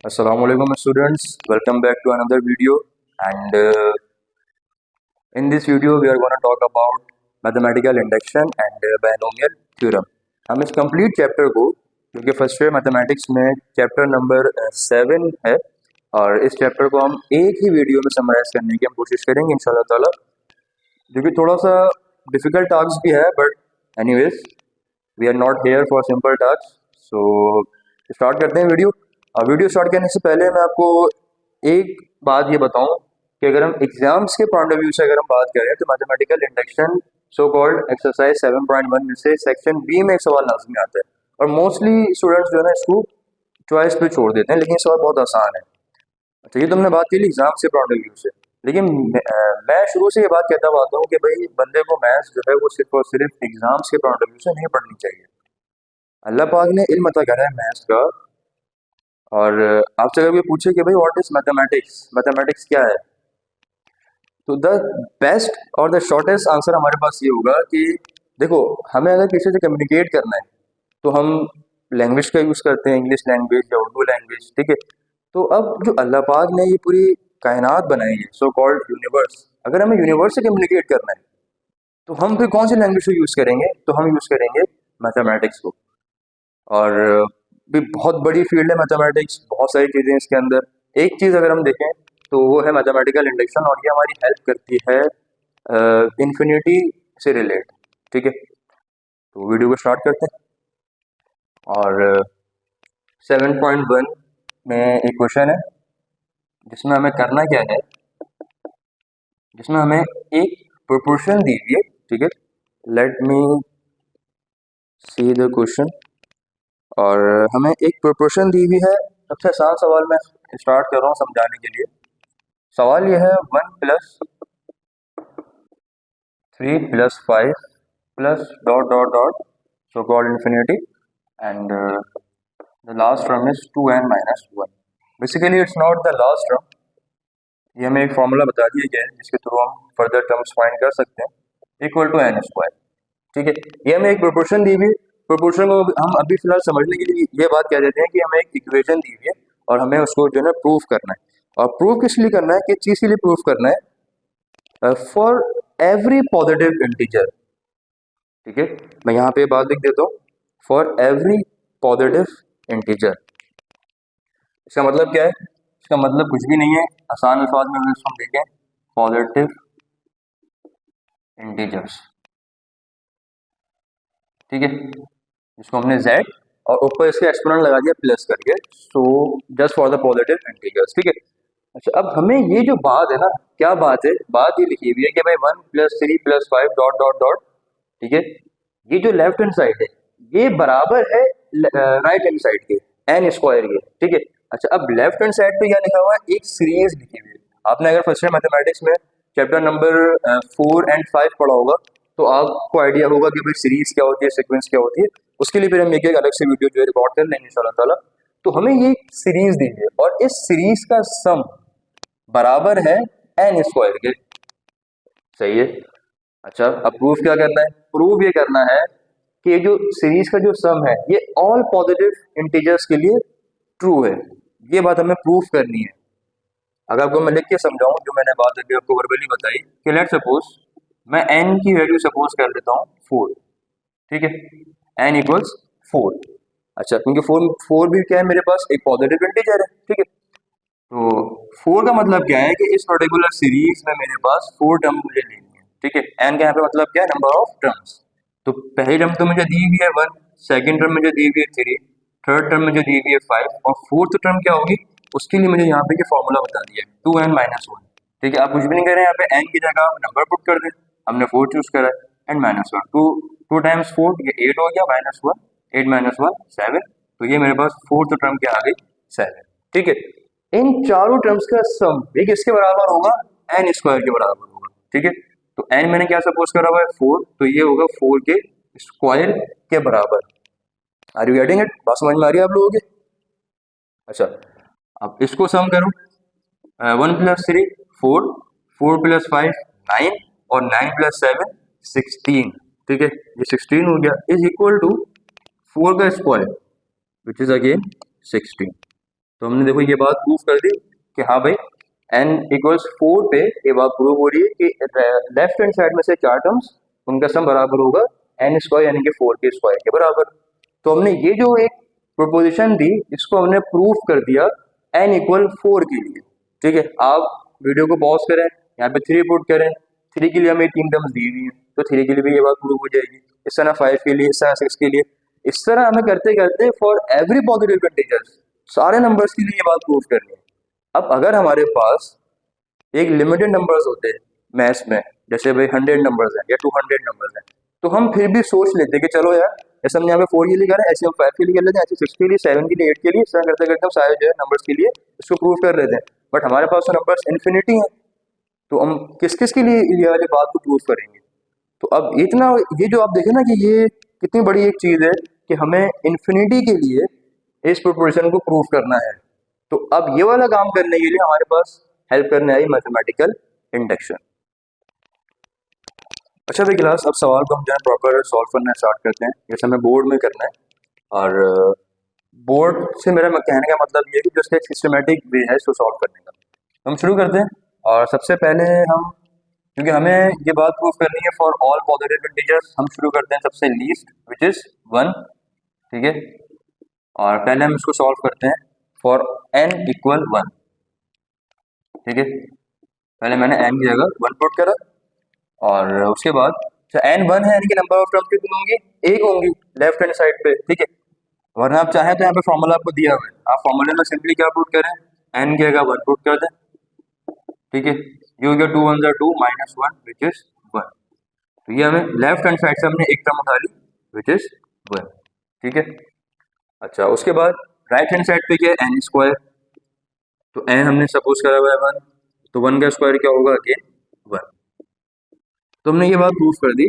Assalamu alaikum students, welcome back to another video. And in this video we are going to talk about mathematical induction and binomial theorem. हम इस complete chapter को, क्योंकि first year mathematics में chapter number 7 है और इस chapter को हम एक ही वीडियो में समराइज करने की हम कोशिश करेंगे इंशाल्लाह ताला, जो कि थोड़ा सा डिफिकल्ट टास्क भी है, but anyways we are not here for simple task. So start करते हैं वीडियो. और वीडियो स्टार्ट करने से पहले मैं आपको एक बात ये बताऊं कि अगर हम एग्जाम्स के पॉइंट ऑफ व्यू से अगर हम बात करें तो mathematical induction so called exercise 7.1 में से सेक्शन बी में एक सवाल लाजमी आता है और मोस्टली स्टूडेंट्स जो है ना इसको चॉइस पे छोड़ देते हैं, लेकिन ये सवाल बहुत आसान है. अच्छा, ये तो हमने बात की एग्जाम्स के पॉइंट ऑफ व्यू से, लेकिन मैं शुरू से ये बात कहता हुआ आता हूँ कि भाई बंदे को मैथ्स जो है वो सिर्फ और सिर्फ एग्जाम्स के पॉइंट ऑफ व्यू से नहीं पढ़नी चाहिए. अल्लाह पाक ने इल्म अता करा है मैथ्स का, और आपसे अगर कोई पूछे कि भाई व्हाट इज मैथमेटिक्स, मैथमेटिक्स क्या है, तो द बेस्ट और द शॉर्टेस्ट आंसर हमारे पास ये होगा कि देखो, हमें अगर किसी से कम्युनिकेट करना है तो हम लैंग्वेज का यूज़ करते हैं, इंग्लिश लैंग्वेज या उर्दू लैंग्वेज, ठीक है. तो अब जो अल्लाह पाक ने ये पूरी कायनात बनाई है, सो कॉल्ड यूनिवर्स, अगर हमें यूनिवर्स से कम्युनिकेट करना है तो हम फिर कौन सी लैंग्वेज को यूज़ करेंगे? तो हम यूज़ करेंगे मैथमेटिक्स को. और भी बहुत बड़ी फील्ड है मैथमेटिक्स, बहुत सारी चीज़ें इसके अंदर. एक चीज़ अगर हम देखें तो वो है मैथमेटिकल इंडक्शन, और ये हमारी हेल्प करती है इन्फिनिटी से रिलेट, ठीक है. तो वीडियो को स्टार्ट करते हैं. और 7.1 में एक क्वेश्चन है जिसमें हमें करना क्या है, जिसमें हमें एक प्रोपोर्शन दी हुई है, ठीक है. Let me see the question. और हमें एक प्रोपोर्शन दी हुई है. सबसे आसान सवाल मैं स्टार्ट कर रहा हूँ समझाने के लिए. सवाल यह है 1 + 3 + 5 plus dot dot dot so called infinity and the last term is 2n - 1. Basically it's not the last term, ये हमें एक फॉर्मूला बता दिया गया है जिसके थ्रू हम फर्दर टर्म्स फाइंड कर सकते हैं, इक्वल टू n², ठीक है. ये हमें एक प्रोपोर्शन दी हुई. प्रोपोर्शन को हम अभी फिलहाल समझने के लिए ये बात कह देते हैं कि हमें एक इक्वेशन दी हुई है और हमें उसको जो है ना प्रूव करना है. और प्रूव किस लिए करना है, किस चीज़ के लिए प्रूव करना है? फॉर एवरी पॉजिटिव इंटीजर, ठीक है. मैं यहाँ पे बात लिख देता हूँ, फॉर एवरी पॉजिटिव इंटीजर. इसका मतलब क्या है? इसका मतलब कुछ भी नहीं है. आसान अल्फाज में अगर इसको हम देखें, पॉजिटिव इंटीजर्स, ठीक है, जिसको हमने z और ऊपर इसके एक्सपोनेंट लगा दिया प्लस करके, so just for the positive integers, ठीक है. अच्छा, अब हमें ये जो बात है ना, क्या बात है? बात ये लिखी हुई है कि भाई 1 + 3 + 5 डॉट डॉट डॉट, ठीक है. ये जो लेफ्ट हैंड साइड है ये बराबर है राइट हैंड साइड के n² के, ठीक है. अच्छा, अब लेफ्ट हैंड साइड पे क्या लिखा हुआ है? एक सीरीज लिखी हुई है. आपने अगर फर्स्ट ईयर मैथमेटिक्स में चैप्टर नंबर 4 और 5 पढ़ा होगा तो आपको आइडिया होगा कि भाई सीरीज क्या होती है, सीक्वेंस क्या होती है. उसके लिए फिर हम एक अलग से वीडियो जो है रिकॉर्ड कर लेंगे इंशाल्लाह ताला. तो हमें ये सीरीज दी है और इस सीरीज का सम बराबर है n² के, सही है. अच्छा, अब प्रूफ क्या करना है? प्रूफ ये करना है कि ये जो सीरीज का जो सम है ये ऑल पॉजिटिव इंटीजर्स के लिए ट्रू है. ये बात हमें प्रूफ करनी है. अगर आपको मैं लिख के समझाऊं जो मैंने बात अभी आपको वर्बली बताई कि लेट सपोज मैं n की वैल्यू सपोज कर लेता हूँ 4, ठीक है. n = 4. अच्छा, क्योंकि 4 भी क्या है मेरे पास? एक पॉजिटिव इंटीजर है, ठीक है. तो 4 का मतलब क्या है कि इस पर्टिकुलर सीरीज में मेरे पास 4 टर्म मुझे लेनी है, ठीक है. n का यहाँ पे मतलब क्या है? Number of terms. तो पहली टर्म तो मुझे दी हुई है 1, सेकंड टर्म मुझे दी हुई है 3, थर्ड टर्म मुझे दी हुई है 5, और फोर्थ टर्म क्या होगी उसके लिए मुझे यहाँ पे ये फॉर्मूला बता दिया है 2n - 1, ठीक है. आप कुछ भी नहीं करें, यहाँ पे n की जगह आप नंबर पुट कर दें. हमने 4 चूज करा है एंड -1, 2 टाइम्स 4 ये 8 हो गया, -1, 8 - 1 7. तो ये मेरे पास फोर्थ टर्म क्या आ गई? 7, ठीक है. इन चारों टर्म्स का सम ये किसके बराबर होगा? n² के बराबर होगा, ठीक है. तो n मैंने क्या सपोज करा हुआ है? 4, तो ये होगा 4 के स्क्वायर के बराबर. Are you getting it? बात समझ में आ रही है आप लोगों के? अच्छा, अब इसको सम करो. 1 + 3 4, 4 + 5 9, और 9 + 7 16, ठीक है. ये 16 हो गया, इज इक्वल टू 4 का स्क्वायर विच इज अगेन 16. तो हमने देखो ये बात प्रूव कर दी कि हाँ भाई n इक्वल्स 4 पे ये बात प्रूव हो रही है कि लेफ्ट हैंड साइड में से चार टर्म्स उनका सम बराबर होगा n स्क्वायर यानी कि 4 के स्क्वायर के बराबर। तो हमने ये जो एक प्रोपोजिशन दी इसको हमने प्रूफ कर दिया n इक्वल 4 के लिए। ठीक है, आप वीडियो को पॉज करें, यहाँ पे 3 पुट करें, 3 के लिए हमें 3 टर्म्स दी हुई है तो 3 के लिए भी ये बात प्रूव हो जाएगी। इस तरह 5 के लिए, इस तरह 6 के लिए, इस तरह हमें करते करते फॉर एवरी पॉजिटिव इंटीजर्स सारे नंबर्स के लिए ये बात प्रूव करनी है। अब अगर हमारे पास एक लिमिटेड नंबर्स होते हैं मैथ्स में, जैसे भाई 100 नंबर्स हैं या 200 नंबर्स हैं, तो हम फिर भी सोच लेते हैं कि चलो यार जैसे हमने यहाँ पे 4 के लिए करा है ऐसे हम 5 के लिए कर लेते हैं, ऐसे 6 के लिए, 7 के लिए, 8 के लिए, इस तरह करते करते हम सारे जो है नंबर्स के लिए इसको प्रूव कर लेते हैं। बट हमारे पास तो नंबर्स इन्फिनिटी हैं, तो हम किस किस के लिए ये वाली बात को प्रूव करेंगे? तो अब इतना ये जो आप देखें ना कि ये कितनी बड़ी एक चीज़ है कि हमें इन्फिनिटी के लिए इस प्रोपोर्शन को प्रूव करना है। तो अब ये वाला काम करने के लिए हमारे पास हेल्प करने आई मैथमेटिकल इंडक्शन। अच्छा भाई क्लास, अब सवाल को हम जो है प्रॉपर सॉल्व करना स्टार्ट करते हैं, जैसे हमें बोर्ड में करना है। और बोर्ड से मेरा कहने का मतलब ये है कि जो इसका एक सिस्टमेटिक वे है इसको सॉल्व करने का। हम शुरू करते हैं और सबसे पहले हम, क्योंकि हमें ये बात प्रूव करनी है फॉर ऑल पॉजिटिव इंटीजर्स, हम शुरू करते हैं सबसे लीस्ट विच इज 1। ठीक है, और पहले हम इसको सॉल्व करते हैं फॉर n इक्वल 1। ठीक है, पहले मैंने n की जगह 1 पुट करा और उसके बाद n 1 है यानी कि नंबर ऑफ टर्म्स कितनी होंगी, एक होंगी लेफ्ट हैंड साइड पे। ठीक है, वरना आप चाहें तो यहाँ पे फॉर्मूला आपको दिया हुआ है, आप फॉर्मूले में सिंपली क्या पुट करें, n की जगह 1 पुट कर दें। ठीक है, ये हो गया 2 1 2 -1 विच इज 1। तो ये हमें लेफ्ट हैंड साइड से हमने एक टर्म उठा ली विच इज 1। ठीक है, अच्छा उसके बाद राइट हैंड साइड पे क्या है, n स्क्वायर। तो n हमने सपोज करा हुआ है 1, तो 1 का स्क्वायर क्या होगा, अगेन 1। तो हमने ये बात प्रूफ कर दी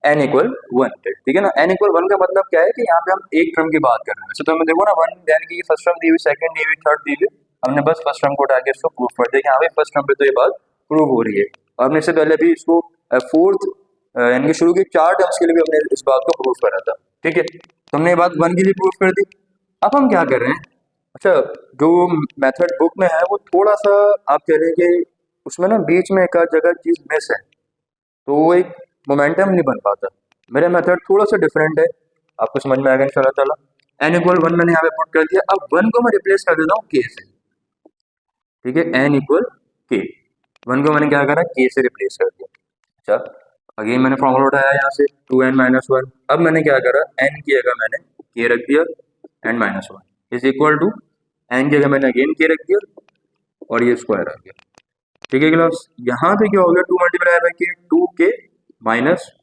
n इक्वल 1 पे। ठीक है ना, n इक्वल 1 का मतलब क्या है कि यहाँ पे हम एक टर्म की बात कर रहे हैं। वैसे तो हमें देखो ना 1 यानी कि फर्स्ट टर्म दी हुई, सेकंड दी हुई, थर्ड दी हुई, हमने बस फर्स्ट टर्म को उठा के इसको प्रूफ कर दिया कि हाँ भाई फर्स्ट टर्म पे तो ये बात प्रूव हो रही है। और हमने इससे पहले भी इसको फोर्थ यानी कि शुरू के 4 टर्म्स के लिए भी हमने इस बात को प्रूफ करा था। ठीक है, तो हमने ये बात 1 के लिए प्रूफ कर दी। अब हम क्या कर रहे हैं, अच्छा जो मेथड बुक में है वो थोड़ा सा आप कह रहे हैं कि उसमें ना बीच में एक आध जगह चीज़ मिस है, तो वो एक मोमेंटम नहीं बन पाता। मेरा मेथड थोड़ा सा डिफरेंट है, आपको समझ में आएगा इंशाल्लाह ताला। n इक्वल 1 मैंने यहाँ पे पुट कर दिया, अब 1 को मैं रिप्लेस कर देता हूँ k से। ठीक है, n इक्वल k, 1 को मैंने क्या करा, k से रिप्लेस कर दिया। अच्छा अगेन मैंने फॉर्मूला उठाया यहाँ से 2n - 1। अब मैंने क्या करा, n की जगह मैंने k रख दिया, n - 1 is equal to n की जगह मैंने अगेन k रख दिया और ये स्क्वायर आ गया। ठीक है क्लास, यहाँ पे क्या हो गया, 2 मल्टीप्लाई बाई के, 2k -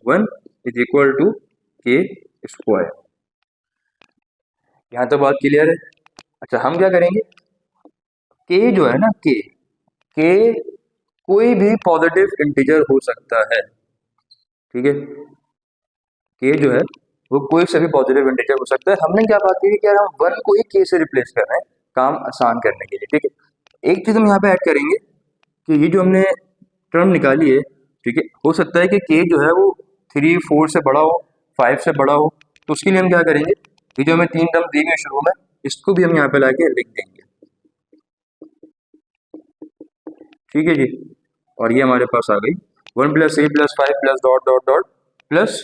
1 is equal to k square. यहाँ तो बात क्लियर है। अच्छा हम क्या करेंगे, k जो है ना, k कोई भी पॉजिटिव इंटीजर हो सकता है। ठीक है, k जो है वो कोई से भी पॉजिटिव इंटीजर हो सकता है। हमने क्या बात की कि यार हम 1 को ही k से रिप्लेस कर रहे हैं काम आसान करने के लिए। ठीक है, एक चीज़ हम यहाँ पे ऐड करेंगे कि ये जो हमने टर्म निकाली है, ठीक है, हो सकता है कि k जो है वो 3 4 से बड़ा हो, 5 से बड़ा हो, तो उसके लिए हम क्या करेंगे, ये जो हमें 3 टर्म दी हुई शुरू में, इसको भी हम यहाँ पे लाके लिख देंगे। ठीक है जी, और ये हमारे पास आ गई 1 + 3 + 5 + dot dot dot plus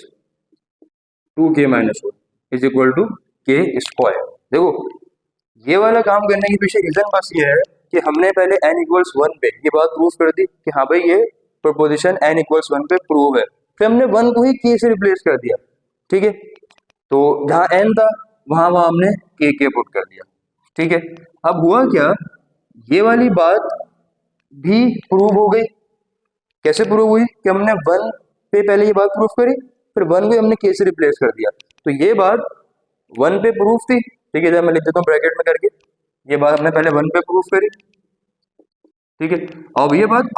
2k - 1 is equal to k square. देखो ये वाला काम करने के पीछे रीजन बस ये है कि हमने पहले n इक्वल्स 1 पे ये बात प्रूव कर दी कि हाँ भाई ये प्रोपोजिशन n इक्वल्स 1 पे प्रूव है, फिर हमने 1 को ही k से रिप्लेस कर दिया। ठीक है, तो जहाँ n था वहां हमने k पुट कर दिया। ठीक है, अब हुआ क्या, ये वाली बात भी प्रूव हो गई। कैसे प्रूव हुई कि हमने 1 पे पहले ये बात प्रूफ करी, फिर 1 को हमने k से रिप्लेस कर दिया, तो ये बात 1 पे प्रूफ थी। ठीक है, जब मैं लिख देता हूँ ब्रैकेट में करके, ये बात हमने पहले 1 पे प्रूफ करी। ठीक है, अब ये बात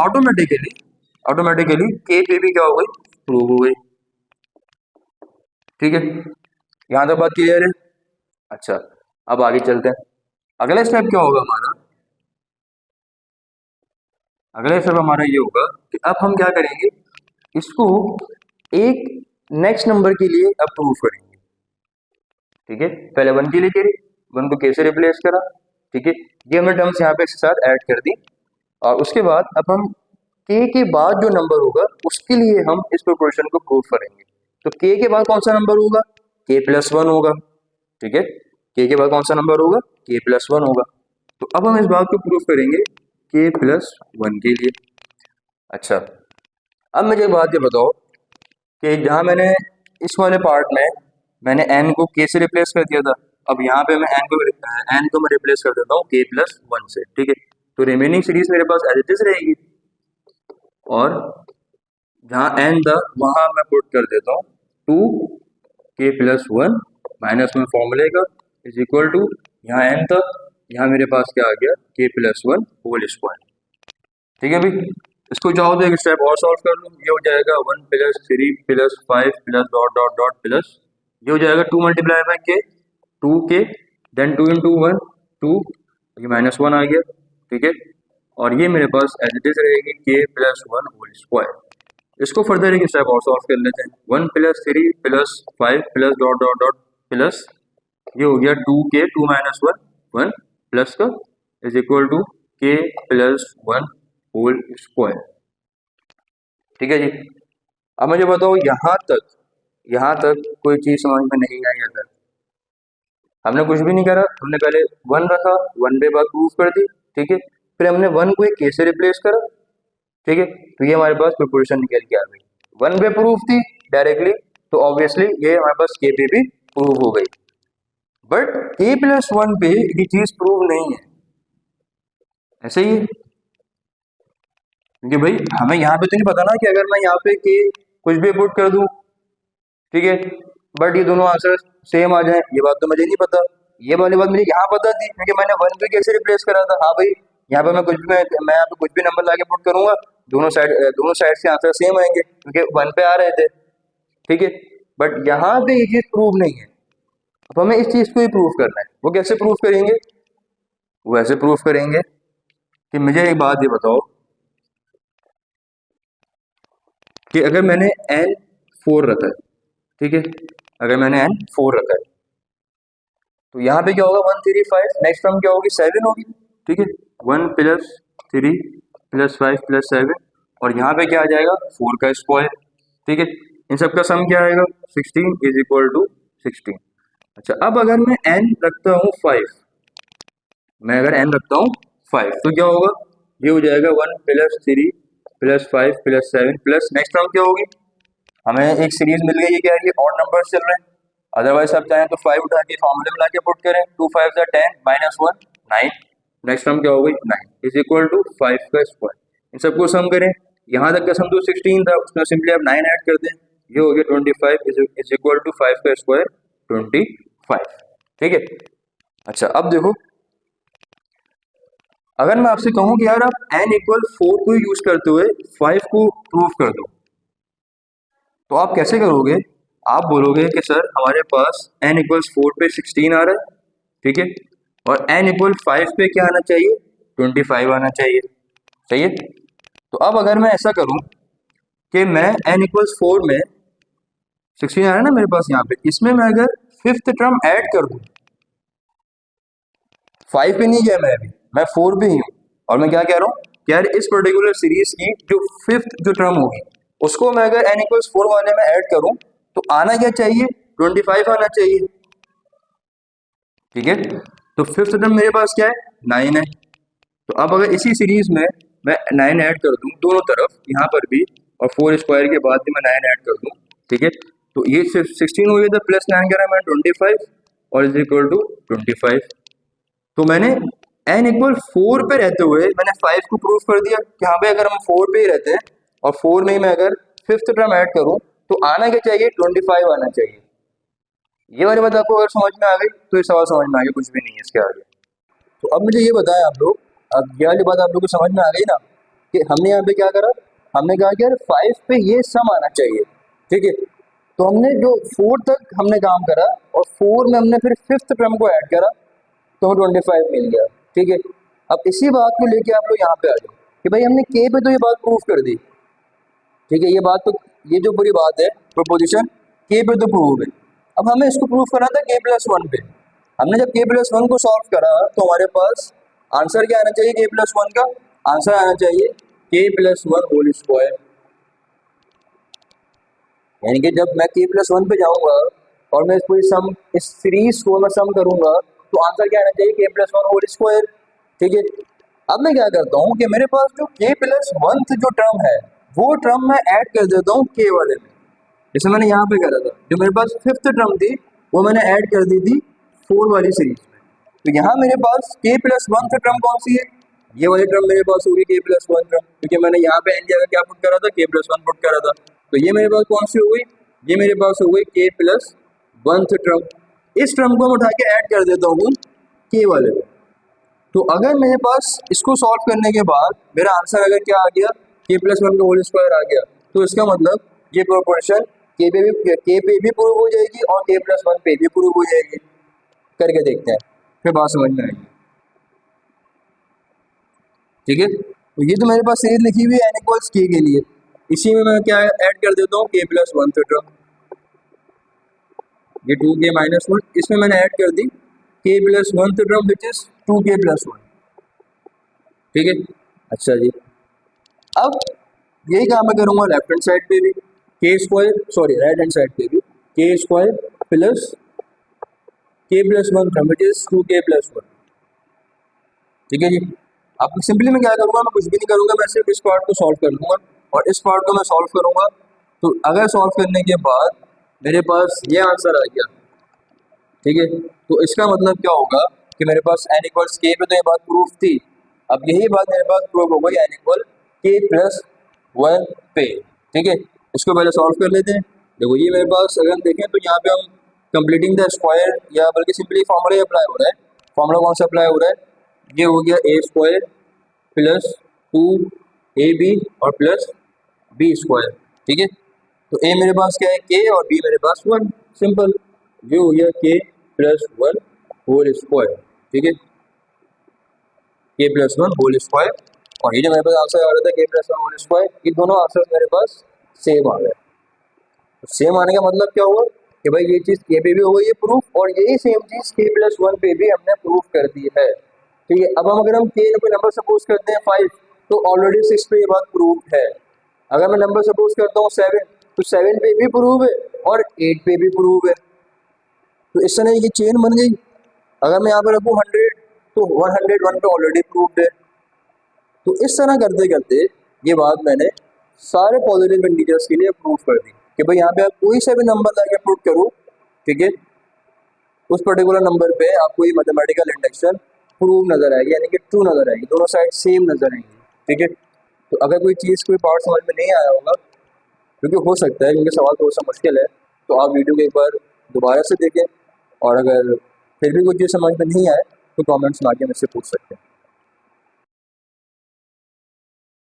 ऑटोमेटिकली k पे भी क्या हो गई, प्रूव हो गई। ठीक है, यहाँ तक बात क्लियर है। अच्छा अब आगे चलते हैं, अगला स्टेप क्या होगा हमारा, अगला स्टेप हमारा ये होगा कि अब हम क्या करेंगे, इसको एक नेक्स्ट नंबर के लिए अब प्रूफ करेंगे। ठीक है, पहले 1 के लिए करी, 1 को k से रिप्लेस करा, ठीक है, ये हमने टर्म्स यहाँ पे इसके साथ ऐड कर दी। और उसके बाद अब हम k के बाद जो नंबर होगा उसके लिए हम इस प्रोपोर्शन को प्रूव करेंगे। तो k के बाद कौन सा नंबर होगा, k प्लस वन होगा। ठीक है, k के बाद कौन सा नंबर होगा, k प्लस वन होगा। तो अब हम इस बात को प्रूव करेंगे k प्लस वन के लिए। अच्छा, अब मुझे एक बात ये बताओ कि जहाँ मैंने इस वाले पार्ट में मैंने n को k से रिप्लेस कर दिया था, अब यहाँ पे मैं n को मैं रिप्लेस कर देता हूँ k प्लस वन से। ठीक है, तो रिमेनिंग सीरीज मेरे पास एज इट इज रहेगी, और जहाँ n था वहाँ मैं पुट कर देता हूँ 2k प्लस वन माइनस में फॉर्मूले का इज इक्वल टू, यहाँ n था, यहाँ मेरे पास क्या आ गया, k plus one whole square. ठीक है भाई, इसको चाहो तो एक स्टेप और सॉल्व कर लो, ये हो जाएगा 1 plus 3 plus 5 plus dot dot dot plus, ये हो जाएगा 2 मल्टीप्लाई बाई के 2k, देन 2 इंटू वन 2, ये माइनस वन आ गया। ठीक है, और ये मेरे पास एज इट इज रहेगी k plus one whole square. इसको फर्दर एक स्टेप और सॉल्व कर लेते हैं, 1 plus 3 plus 5 plus dot dot dot plus, ये हो गया 2k 2 माइनस वन 1 प्लस का is equal to k plus one whole square. ठीक है जी, अब मुझे बताओ यहाँ तक कोई चीज समझ में नहीं आई? अगर हमने कुछ भी नहीं करा, हमने पहले वन रखा, वन पे बात प्रूफ कर दी। ठीक है, फिर हमने वन को एक के से रिप्लेस करा। ठीक है, तो ये हमारे पास प्रोपोर्शन निकल के आ गई। वन पे प्रूफ थी डायरेक्टली, तो ऑब्वियसली ये हमारे पास के पे भी प्रूव हो गई, बट के प्लस वन पे ये चीज प्रूव नहीं है। ऐसे ही, क्योंकि भाई हमें यहाँ पे तो नहीं पता ना कि अगर मैं यहाँ पे के कुछ भी पुट कर दूं, ठीक है, बट ये दोनों आंसर सेम आ जाए, ये बात तो मुझे नहीं पता। ये वाली बात मुझे यहाँ पता थी क्योंकि मैंने वन पे कैसे रिप्लेस करा था। हाँ भाई, यहाँ पे मैं यहाँ पे कुछ भी नंबर लाके पुट करूंगा, दोनों साइड से आंसर सेम आएंगे क्योंकि वन पे आ रहे थे। ठीक है, बट यहाँ पे ये चीज प्रूव नहीं है। अब हमें इस चीज को ही प्रूव करना है। वो कैसे प्रूव करेंगे? वो ऐसे प्रूव करेंगे कि मुझे एक बात ये बताओ कि अगर मैंने n 4 रखा है, ठीक है, अगर मैंने n 4 रखा है, तो यहाँ पे क्या होगा, 1 3 5, नेक्स्ट टर्म क्या होगी, 7 होगी। ठीक है, 1 प्लस 3 प्लस 5 प्लस 7, और यहाँ पे क्या आ जाएगा, 4 का स्क्वायर। ठीक है, इन सब का सम क्या आएगा, 16 इज इक्वल टू 16। अच्छा, अब अगर मैं n रखता हूँ 5, मैं अगर n रखता हूँ 5, तो क्या होगा, ये हो जाएगा 1 plus 3 plus 5 plus 7 plus next term क्या होगी, हमें एक सीरीज मिल गई है, क्या है, ये ऑड नंबर चल रहे हैं। अदरवाइज आप चाहें तो 5 उठा के फॉर्मूले में ला के पुट करें, 2 5 10 माइनस 1 9, नेक्स्ट टर्म क्या हो गई 9 इज इक्वल टू 5 का स्क्वायर। इन सबको सम करें, यहाँ तक का सम तो 16 था, उसमें सिंपली आप 9 ऐड कर दें, ये हो गया 25 इज इक्वल टू 5 का स्क्वायर 25। ठीक है, अच्छा अब देखो, अगर मैं आपसे कहूं कि यार आप n इक्वल 4 को यूज करते हुए 5 को प्रूव कर दो, तो आप कैसे करोगे? आप बोलोगे कि सर हमारे पास n इक्वल्स 4 पे 16 आ रहा है, ठीक है, और n इक्वल 5 पे क्या आना चाहिए, 25 आना चाहिए। सही है, तो अब अगर मैं ऐसा करूं कि मैं n इक्वल्स 4 में 16 आ रहा है ना मेरे पास यहाँ पे, इसमें मैं अगर फिफ्थ टर्म ऐड कर दूं, 5 पे नहीं गया मैं अभी, मैं 4 पे ही हूँ, और मैं क्या कह रहा हूँ कि यार इस पर्टिकुलर सीरीज की जो फिफ्थ जो टर्म होगी उसको मैं अगर n इक्वल्स 4 वाले में ऐड करूं तो आना क्या चाहिए, 25 आना चाहिए। ठीक है, तो फिफ्थ टर्म मेरे पास क्या है, 9 है। तो अब अगर इसी सीरीज में मैं 9 ऐड कर दूं दोनों तरफ, यहाँ पर भी, और 4 स्क्वायर के बाद भी मैं 9 ऐड कर दूं, ठीक है, तो ये 16 हो गया था, प्लस 9 करा मैं 25, और इज इक्वल टू 25। तो मैंने n इक्वल 4 पे रहते हुए मैंने 5 को प्रूव कर दिया कि हाँ भाई अगर हम 4 पे ही रहते हैं और 4 में ही मैं अगर फिफ्थ टर्म ऐड करूं तो आना क्या चाहिए, 25 आना चाहिए। ये वाली बात आपको अगर समझ में आ गई तो ये सवाल समझ में आ गया, कुछ भी नहीं है इसके आगे। तो अब मुझे ये बताएं आप लोग, अब ये वाली बात आप लोग को समझ में आ गई ना कि हमने यहाँ पे क्या करा, हमने कहा कि यार 5 पे ये सम आना चाहिए। ठीक है, तो हमने जो 4 तक हमने काम करा और 4 में हमने फिर फिफ्थ टर्म को ऐड करा तो हमें 25 मिल गया। ठीक है, अब इसी बात को लेके आप लोग यहाँ पे आ जाओ कि भाई हमने के पे तो ये बात प्रूफ कर दी। ठीक है, ये बात तो, ये जो पूरी बात है प्रोपोजिशन के पे तो प्रूव है, अब हमें इसको प्रूफ करना था के प्लस वन पे। हमने जब k प्लस वन को सॉल्व करा तो हमारे पास आंसर क्या आना चाहिए, k प्लस वन का आंसर आना चाहिए k plus one whole square. यानी कि जब मैं k प्लस वन पे जाऊंगा और मैं इस सीरीज को मैं सम करूंगा तो आंसर क्या आना चाहिए, k plus one whole square. ठीक है, अब मैं क्या करता हूँ कि मेरे पास जो k प्लस वन जो टर्म है वो टर्म मैं ऐड कर देता हूँ k वाले में, जैसे मैंने यहाँ पे करा था। जो मेरे पास फिफ्थ टर्म थी वो मैंने ऐड कर दी थी 4 वाली सीरीज में। तो यहाँ मेरे पास k प्लस वन टर्म कौन सी है, ये वाली टर्म मेरे पास होगी k प्लस वन टर्म, क्योंकि मैंने यहाँ पे n जगह क्या पुट करा था, k प्लस वन पुट करा था। तो ये मेरे पास कौन सी हो गई, ये मेरे पास हो गई k प्लस वन टर्म। इस टर्म को मैं उठा के ऐड कर देता हूँ k वाले में। तो अगर मेरे पास इसको सॉल्व करने के बाद मेरा आंसर अगर क्या आ गया, k प्लस वन का होल स्क्वायर आ गया, तो इसका मतलब ये प्रोपोर्शन k पे भी प्रूव हो जाएगी और k प्लस वन पे भी प्रूव हो जाएगी। करके देखते हैं, फिर बात समझ में आएगी। ठीक है, तो ये तो मेरे पास सीरीज लिखी हुई है n इक्वल्स k के लिए, इसी में मैं क्या ऐड कर देता हूँ k प्लस वन टर्म, ये 2k माइनस वन, इसमें मैंने ऐड कर दी k plus one term which is 2k plus one. ठीक है, अच्छा जी, अब यही काम मैं करूँगा लेफ्ट हैंड साइड पे भी, k square sorry right hand side पे भी k square plus k plus one term which is 2k plus one. ठीक है जी, अब सिंपली मैं क्या करूँगा, मैं कुछ भी नहीं करूँगा, मैं सिर्फ इस पार्ट को सॉल्व कर लूँगा और इस पार्ट को मैं सॉल्व करूँगा। तो अगर सॉल्व करने के बाद मेरे पास ये आंसर आ गया, ठीक है, तो इसका मतलब क्या होगा कि मेरे पास n इक्वल्स k पे तो ये बात प्रूफ थी, अब यही बात मेरे पास प्रूफ हो गई n equal k plus one पे। ठीक है, इसको पहले सॉल्व कर लेते हैं। देखो ये मेरे पास अगर हम देखें तो यहाँ पे हम कंप्लीटिंग द स्क्वायर या बल्कि सिंपली फॉर्मूला ही अप्लाई हो रहा है। फॉर्मूला कौन सा अप्लाई हो रहा है, ये हो गया a स्क्वायर प्लस 2ab और प्लस b स्क्वायर। ठीक है, तो a मेरे पास क्या है k और b मेरे पास वन, सिंपल, ये हो गया k plus one whole square. ठीक है, k plus one whole square, और ये जो मेरे पास आंसर आ रहा था k plus one whole square, ये दोनों आंसर मेरे पास सेम आ गए। तो सेम आने का मतलब क्या हुआ कि भाई ये चीज़ k पे भी हो गई है प्रूफ, और यही सेम चीज़ k प्लस वन पे भी हमने प्रूफ कर दी है। ठीक है, अब हम अगर हम k कोई नंबर सपोज करते हैं 5, तो ऑलरेडी 6 पे ये बात प्रूफ है। अगर मैं नंबर सपोज करता हूँ 7, तो 7 पे भी प्रूव है और 8 पे भी प्रूव है। तो इस तरह ये चेन बन गई। अगर मैं यहाँ पर रखूँ 100, तो 101 पे ऑलरेडी प्रूफ है। तो इस तरह करते करते ये बात मैंने सारे पॉजिटिव इंटीजर्स के लिए प्रूफ कर दी कि भाई यहाँ पे आप कोई सा भी नंबर लाके पुट करो, ठीक है, उस पर्टिकुलर नंबर पे आपको ये मैथमेटिकल इंडक्शन प्रूव नजर आएगी, यानी कि ट्रू नजर आएगी, दोनों साइड सेम नजर आएंगी। ठीक है, तो अगर कोई चीज़ कोई पार्ट समझ में नहीं आया होगा, क्योंकि हो सकता है क्योंकि सवाल थोड़ा सा मुश्किल है, तो आप वीडियो को एक बार दोबारा से देखें, और अगर फिर भी कुछ चीज़ समझ में नहीं आए तो कमेंट्स में आके मुझसे पूछ सकते हैं।